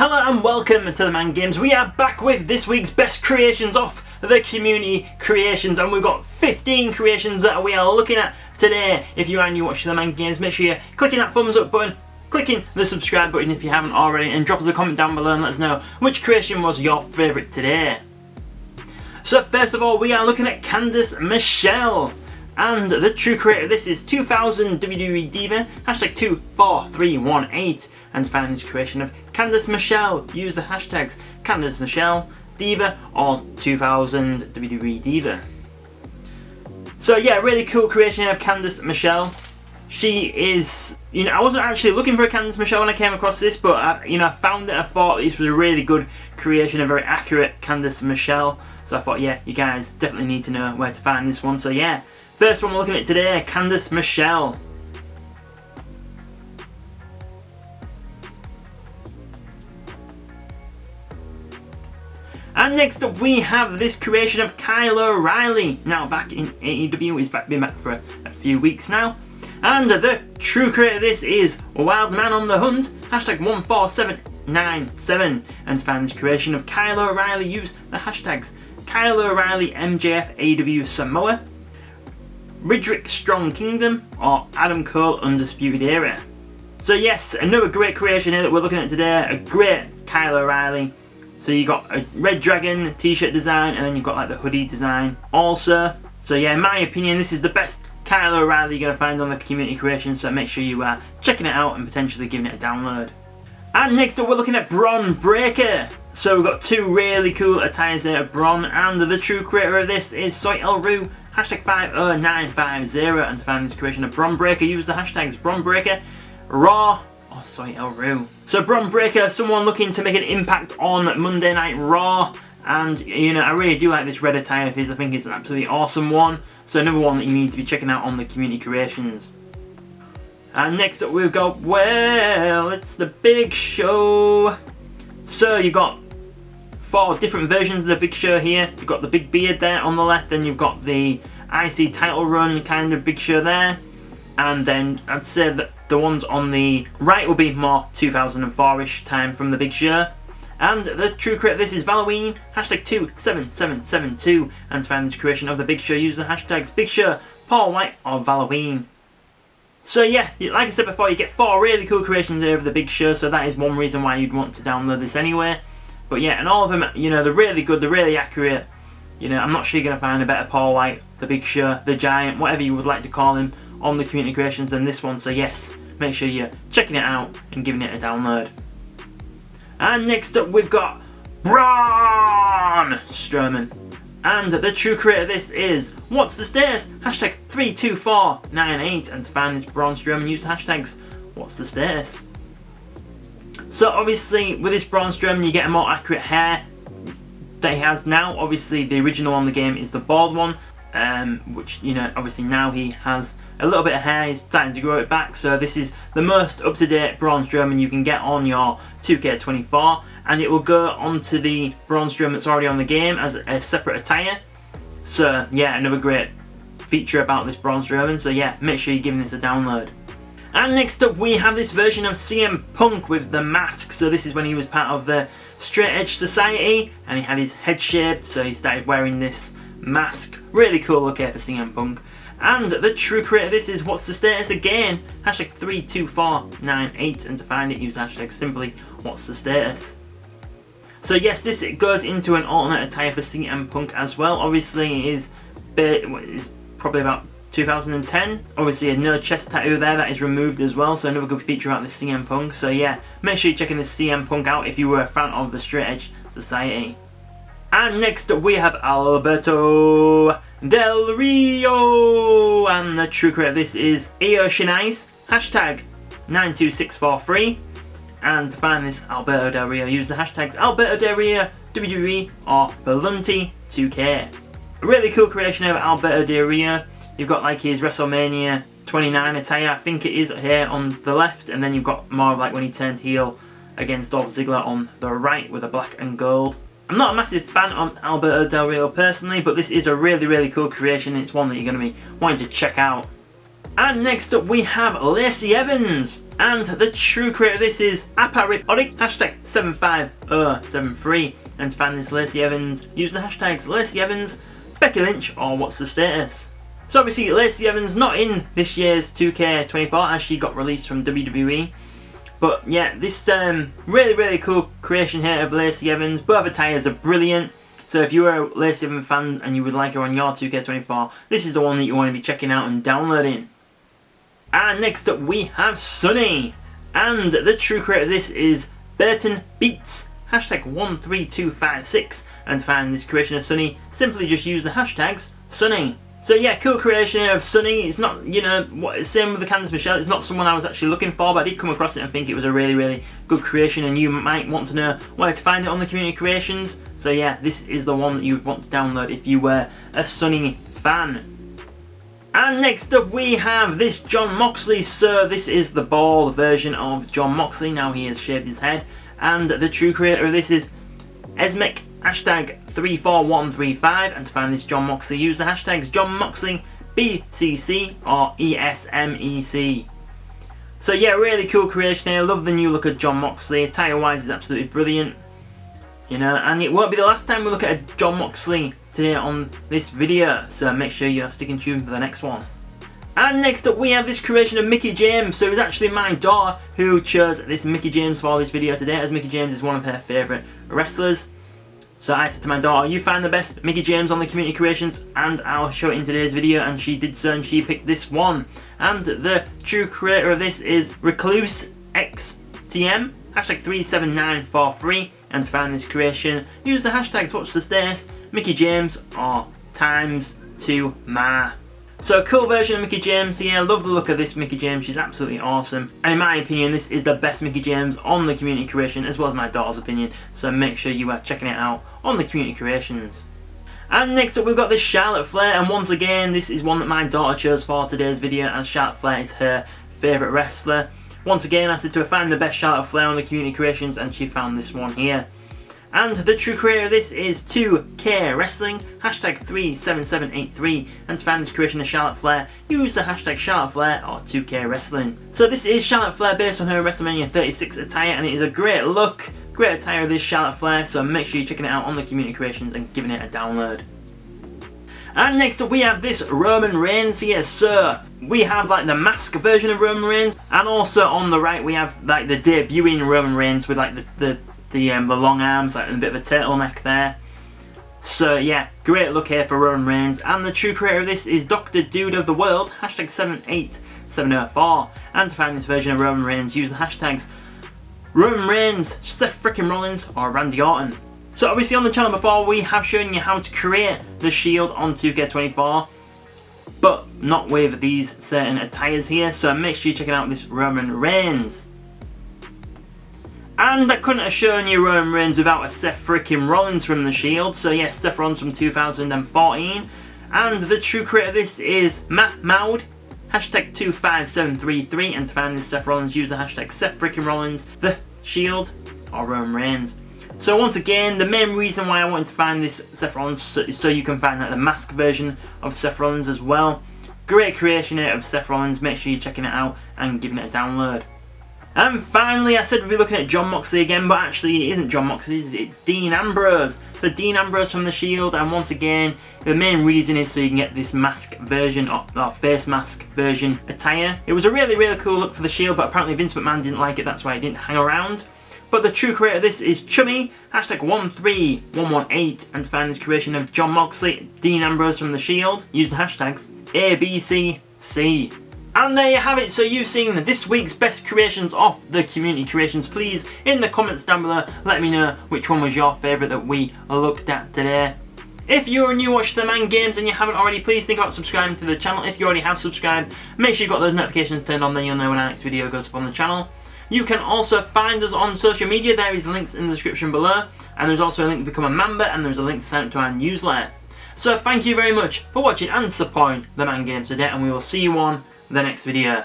Hello and welcome to TheMan Games. We are back with this week's best creations off the community creations, and we've got 15 creations that we are looking at today. If you are new watching TheMan Games, make sure you're clicking that thumbs up button, clicking the subscribe button if you haven't already, and drop us a comment down below and let us know which creation was your favourite today. So first of all, we are looking at Candice Michelle. And the true creator of this is 2000 WWE Diva, hashtag 24318. And to find this creation of Candice Michelle, use the hashtags Candice Michelle Diva or 2000 WWE Diva. So yeah, really cool creation of Candice Michelle. She is, I wasn't actually looking for a Candice Michelle when I came across this, but I found it. I thought this was a really good creation, a very accurate Candice Michelle. So I thought, yeah, you guys definitely need to know where to find this one. So yeah, first one we're looking at today, Candice Michelle. And next up we have this creation of Kyle O'Reilly. Now back in AEW, he's been back for a few weeks now. And the true creator of this is Wild Man on the Hunt, hashtag 14797. And to find this creation of Kyle O'Reilly, use the hashtags Kyle O'Reilly MJF AEW Samoa, Ridrick Strong Kingdom, or Adam Cole Undisputed Era. So yes, another great creation here that we're looking at today, a great Kyle O'Reilly. So you got a red dragon t-shirt design, and then you've got like the hoodie design also. So yeah, in my opinion, this is the best Kyle O'Reilly you're going to find on the community creation, so make sure you are checking it out and potentially giving it a download. And next up we're looking at Braun Breaker. So we've got two really cool attires there of Braun, and the true creator of this is Soy El Ru, hashtag 50950. And to find this creation of Braun Breaker, use the hashtags Braun Breaker Raw or Soy El Ru. So Braun Breaker, someone looking to make an impact on Monday Night Raw, and I really do like this red attire of his. I think it's an absolutely awesome one. So another one that you need to be checking out on the community creations. And next up we've got, well, it's the Big Show. So you've got 4 different versions of the Big Show here. You've got the big beard there on the left, then you've got the IC title run kind of Big Show there, and then I'd say that the ones on the right will be more 2004-ish time from the Big Show. And the true creator of this is Halloween, hashtag 27772. And to find this creation of the Big Show, use the hashtags Big Show, Paul White, or Halloween. So yeah, like I said before, you get 4 really cool creations here of the Big Show, so that is one reason why you'd want to download this anyway. But yeah, and all of them, they're really good, they're really accurate. I'm not sure you're going to find a better Paul White, the Big Show, the Giant, whatever you would like to call him, on the community creations than this one. So yes, make sure you're checking it out and giving it a download. And next up we've got Braun Strowman. And the true creator of this is What's the Status? Hashtag 32498. And to find this Braun Strowman, use the hashtags What's the Status. So obviously with this Braun Strowman you get a more accurate hair that he has now. Obviously the original on the game is the bald one, which obviously now he has a little bit of hair, he's starting to grow it back. So this is the most up-to-date Braun Strowman you can get on your 2K24, and it will go onto the Braun Strowman that's already on the game as a separate attire. So yeah, another great feature about this Braun Strowman. So yeah, make sure you're giving this a download. And next up we have this version of CM Punk with the mask. So this is when he was part of the Straight Edge Society and he had his head shaved, so he started wearing this mask. Really cool look here for CM Punk. And the true creator of this is What's the Status again, hashtag 32498. And to find it, use the hashtag simply What's the Status. So yes, this goes into an alternate attire for CM Punk as well. Obviously it is probably about 2010. Obviously a no chest tattoo there that is removed as well, so another good feature about this CM Punk. So yeah, make sure you're checking this CM Punk out if you were a fan of the Straight Edge Society. And next up we have Alberto Del Rio, and the true creator of this is Io Shinai's, hashtag 92643. And to find this Alberto Del Rio, use the hashtags Alberto Del Rio WWE or Belunti 2K. A really cool creation of Alberto Del Rio. You've got like his WrestleMania 29 attire, I think it is, here on the left, and then you've got more of like when he turned heel against Dolph Ziggler on the right with the black and gold. I'm not a massive fan of Alberto Del Rio personally, but this is a really, really cool creation. It's one that you're going to be wanting to check out. And next up we have Lacey Evans, and the true creator of this is Aparipodic, hashtag 75073, and to find this Lacey Evans, use the hashtags Lacey Evans, Becky Lynch, or what's the status. So obviously Lacey Evans not in this year's 2K24 as she got released from WWE. But yeah, this really cool creation here of Lacey Evans. Both attires are brilliant. So if you are a Lacey Evans fan and you would like her on your 2K24, this is the one that you want to be checking out and downloading. And next up we have Sunny. And the true creator of this is Burton Beats, hashtag 13256. And to find this creation of Sunny, simply just use the hashtags Sunny. So yeah, cool creation of Sunny. It's not, you know, same with the Candice Michelle. It's not someone I was actually looking for, but I did come across it and think it was a really good creation, and you might want to know where to find it on the community creations. So yeah, this is the one that you would want to download if you were a Sunny fan. And next up we have this Jon Moxley. So this is the bald version of Jon Moxley. Now he has shaved his head. And the true creator of this is Esmek, hashtag 34135, and to find this Jon Moxley, use the hashtags Jon Moxley BCC or ESMEC. So yeah, really cool creation here. Love the new look of Jon Moxley. Attire wise is absolutely brilliant, you know, and it won't be the last time we look at a Jon Moxley today on this video, so make sure you're sticking tuned for the next one. And next up we have this creation of Mickie James. So it was actually my daughter who chose this Mickie James for this video today, as Mickie James is one of her favourite wrestlers. So I said to my daughter, you find the best Mickie James on the community creations and I'll show it in today's video, and she did so and she picked this one. And the true creator of this is Recluse XTM, hashtag 37943, and to find this creation, use the hashtags what's the status, Mickie James or times2ma. So a cool version of Mickie James here. I love the look of this Mickie James. She's absolutely awesome. And in my opinion, this is the best Mickie James on the community creation, as well as my daughter's opinion. So make sure you are checking it out on the community creations. And next up we've got this Charlotte Flair. And once again, this is one that my daughter chose for today's video, as Charlotte Flair is her favourite wrestler. Once again, I said to her, find the best Charlotte Flair on the community creations, and she found this one here. And the true creator of this is 2K Wrestling, hashtag 37783, and to find this creation of Charlotte Flair, use the hashtag Charlotte Flair or 2K Wrestling. So this is Charlotte Flair based on her WrestleMania 36 attire, and it is a great look, great attire of this Charlotte Flair, so make sure you're checking it out on the community creations and giving it a download. And next up we have this Roman Reigns here. So we have like the mask version of Roman Reigns, and also on the right we have like the debuting Roman Reigns with like the long arms, like a bit of a turtleneck there. So yeah, great look here for Roman Reigns. And the true creator of this is Dr. Dude of the World, hashtag 78704. And to find this version of Roman Reigns, use the hashtags Roman Reigns, Seth frickin' Rollins, or Randy Orton. So obviously on the channel before we have shown you how to create the Shield on 2K24, but not with these certain attires here. So make sure you check out this Roman Reigns. And I couldn't have shown you Roman Reigns without a Seth frickin' Rollins from the Shield. So yes, Seth Rollins from 2014. And the true creator of this is Matt Maud, hashtag 25733. And to find this Seth Rollins, use the hashtag Seth frickin' Rollins, the Shield, or Roman Reigns. So once again, the main reason why I wanted to find this Seth Rollins is so you can find like the mask version of Seth Rollins as well. Great creation here of Seth Rollins. Make sure you're checking it out and giving it a download. And finally, I said we'd be looking at Jon Moxley again, but actually it isn't Jon Moxley, it's Dean Ambrose. So Dean Ambrose from the Shield, and once again, the main reason is so you can get this mask version, or face mask version attire. It was a really cool look for the Shield, but apparently Vince McMahon didn't like it, that's why he didn't hang around. But the true creator of this is Chummy, hashtag 13118, and to find this creation of Jon Moxley, Dean Ambrose from the Shield, use the hashtags ABCC. And there you have it. So you've seen this week's best creations off the community creations. Please, in the comments down below, let me know which one was your favourite that we looked at today. If you're a new watcher to TheMan Games and you haven't already, please think about subscribing to the channel. If you already have subscribed, make sure you've got those notifications turned on, then you'll know when our next video goes up on the channel. You can also find us on social media. There is links in the description below, and there's also a link to become a member, and there's a link to sign up to our newsletter. So thank you very much for watching and supporting TheMan Games today, and we will see you on the next video.